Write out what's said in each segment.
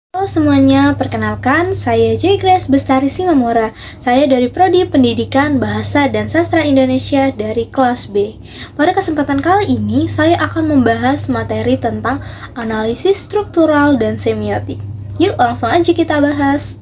Halo semuanya, perkenalkan saya Joy Grace Bestari Simamora. Saya dari Prodi Pendidikan Bahasa dan Sastra Indonesia dari kelas B. Pada kesempatan kali ini, saya akan membahas materi tentang analisis struktural dan semiotik. Yuk langsung aja kita bahas.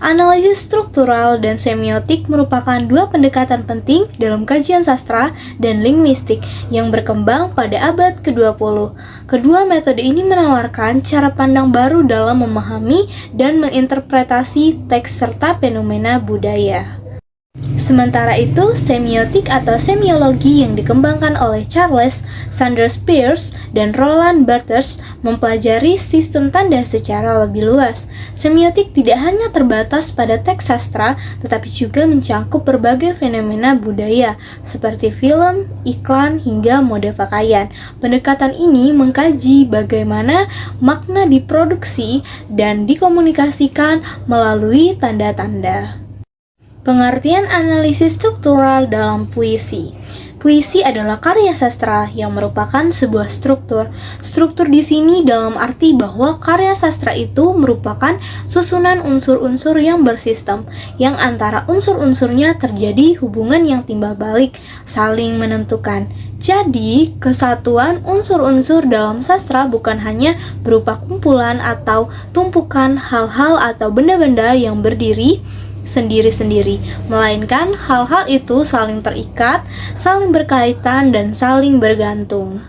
Analisis struktural dan semiotik merupakan dua pendekatan penting dalam kajian sastra dan linguistik yang berkembang pada abad ke-20. Kedua metode ini menawarkan cara pandang baru dalam memahami dan menginterpretasi teks serta fenomena budaya. Sementara itu, semiotik atau semiologi yang dikembangkan oleh Charles Sanders Peirce dan Roland Barthes mempelajari sistem tanda secara lebih luas. Semiotik tidak hanya terbatas pada teks sastra, tetapi juga mencangkup berbagai fenomena budaya, seperti film, iklan, hingga mode pakaian. Pendekatan ini mengkaji bagaimana makna diproduksi dan dikomunikasikan melalui tanda-tanda. Pengertian analisis struktural dalam puisi. Puisi adalah karya sastra yang merupakan sebuah struktur. Struktur di sini dalam arti bahwa karya sastra itu merupakan susunan unsur-unsur yang bersistem, yang antara unsur-unsurnya terjadi hubungan yang timbal balik, saling menentukan. Jadi, kesatuan unsur-unsur dalam sastra bukan hanya berupa kumpulan atau tumpukan hal-hal atau benda-benda yang berdiri sendiri-sendiri, melainkan hal-hal itu saling terikat, saling berkaitan, dan saling bergantung.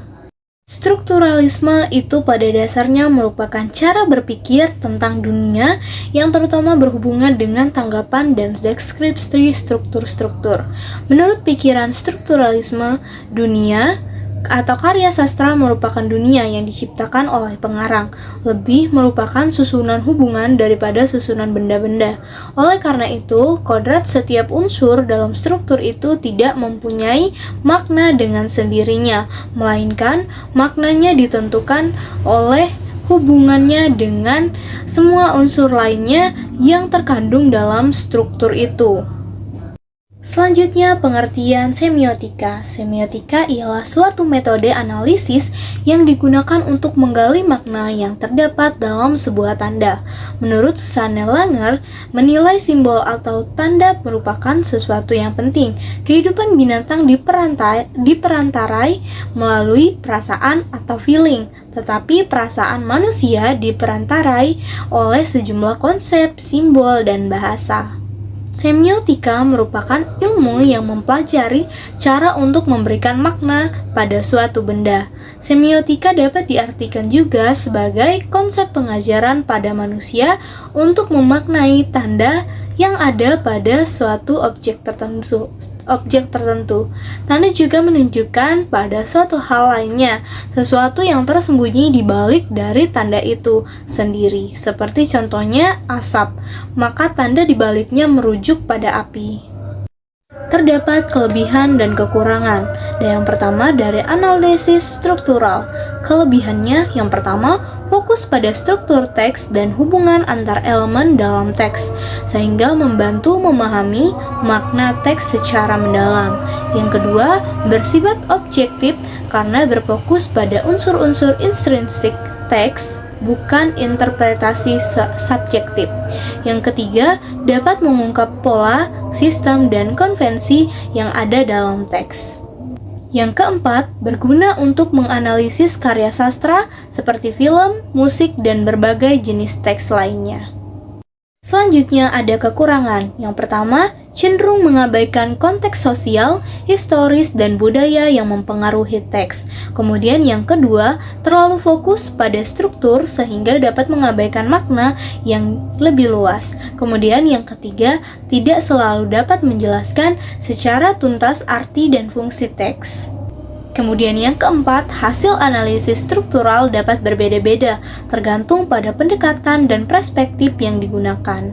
Strukturalisme itu pada dasarnya merupakan cara berpikir tentang dunia yang terutama berhubungan dengan tanggapan dan deskripsi struktur-struktur. Menurut pikiran strukturalisme, dunia atau karya sastra merupakan dunia yang diciptakan oleh pengarang, lebih merupakan susunan hubungan daripada susunan benda-benda. Oleh karena itu, kodrat setiap unsur dalam struktur itu tidak mempunyai makna dengan sendirinya, melainkan maknanya ditentukan oleh hubungannya dengan semua unsur lainnya yang terkandung dalam struktur itu. Selanjutnya, pengertian semiotika. Semiotika ialah suatu metode analisis yang digunakan untuk menggali makna yang terdapat dalam sebuah tanda. Menurut Susanne Langer, menilai simbol atau tanda merupakan sesuatu yang penting. Kehidupan binatang diperantarai melalui perasaan atau feeling, tetapi perasaan manusia diperantarai oleh sejumlah konsep, simbol, dan bahasa. Semiotika merupakan ilmu yang mempelajari cara untuk memberikan makna pada suatu benda. Semiotika dapat diartikan juga sebagai konsep pengajaran pada manusia untuk memaknai tanda yang ada pada suatu objek tertentu. Tanda juga menunjukkan pada suatu hal lainnya, sesuatu yang tersembunyi di balik dari tanda itu sendiri, seperti contohnya asap, maka tanda di baliknya merujuk pada api. Terdapat kelebihan dan kekurangan. Dan yang pertama dari analisis struktural. Kelebihannya yang pertama, fokus pada struktur teks dan hubungan antar elemen dalam teks, sehingga membantu memahami makna teks secara mendalam. Yang kedua, bersifat objektif karena berfokus pada unsur-unsur intrinsik teks, bukan interpretasi subjektif. Yang ketiga, dapat mengungkap pola, sistem, dan konvensi yang ada dalam teks. Yang keempat, berguna untuk menganalisis karya sastra seperti film, musik, dan berbagai jenis teks lainnya. Selanjutnya ada kekurangan. Yang pertama, cenderung mengabaikan konteks sosial, historis, dan budaya yang mempengaruhi teks. Kemudian yang kedua, terlalu fokus pada struktur sehingga dapat mengabaikan makna yang lebih luas. Kemudian yang ketiga, tidak selalu dapat menjelaskan secara tuntas arti dan fungsi teks. Kemudian yang keempat, hasil analisis struktural dapat berbeda-beda, tergantung pada pendekatan dan perspektif yang digunakan.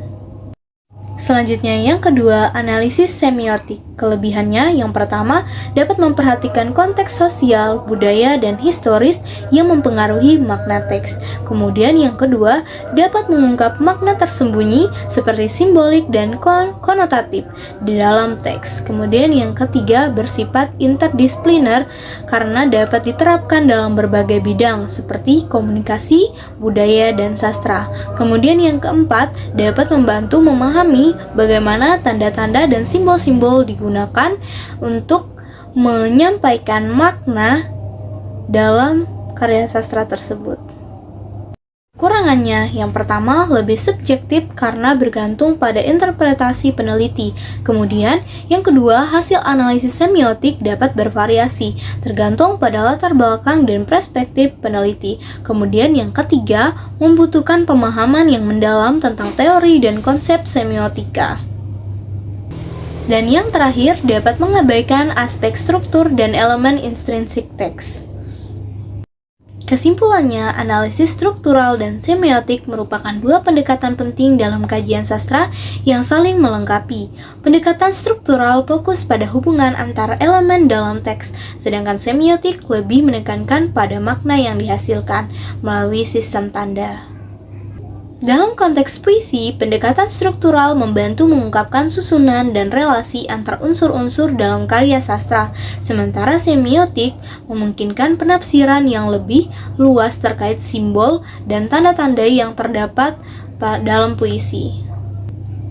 Selanjutnya yang kedua, analisis semiotik. Kelebihannya yang pertama dapat memperhatikan konteks sosial, budaya, dan historis yang mempengaruhi makna teks. Kemudian yang kedua, dapat mengungkap makna tersembunyi seperti simbolik dan konotatif di dalam teks. Kemudian yang ketiga, bersifat interdisipliner karena dapat diterapkan dalam berbagai bidang seperti komunikasi, budaya, dan sastra. Kemudian yang keempat, dapat membantu memahami bagaimana tanda-tanda dan simbol-simbol digunakan untuk menyampaikan makna dalam karya sastra tersebut. Kurangannya, yang pertama lebih subjektif karena bergantung pada interpretasi peneliti. Kemudian, yang kedua, hasil analisis semiotik dapat bervariasi, tergantung pada latar belakang dan perspektif peneliti. Kemudian, yang ketiga, membutuhkan pemahaman yang mendalam tentang teori dan konsep semiotika. Dan yang terakhir, dapat mengabaikan aspek struktur dan elemen intrinsik teks. Kesimpulannya, analisis struktural dan semiotik merupakan dua pendekatan penting dalam kajian sastra yang saling melengkapi. Pendekatan struktural fokus pada hubungan antara elemen dalam teks, sedangkan semiotik lebih menekankan pada makna yang dihasilkan melalui sistem tanda. Dalam konteks puisi, pendekatan struktural membantu mengungkapkan susunan dan relasi antar unsur-unsur dalam karya sastra, sementara semiotik memungkinkan penafsiran yang lebih luas terkait simbol dan tanda-tanda yang terdapat dalam puisi.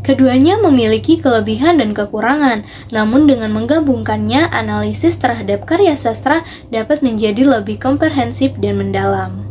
Keduanya memiliki kelebihan dan kekurangan, namun dengan menggabungkannya, analisis terhadap karya sastra dapat menjadi lebih komprehensif dan mendalam.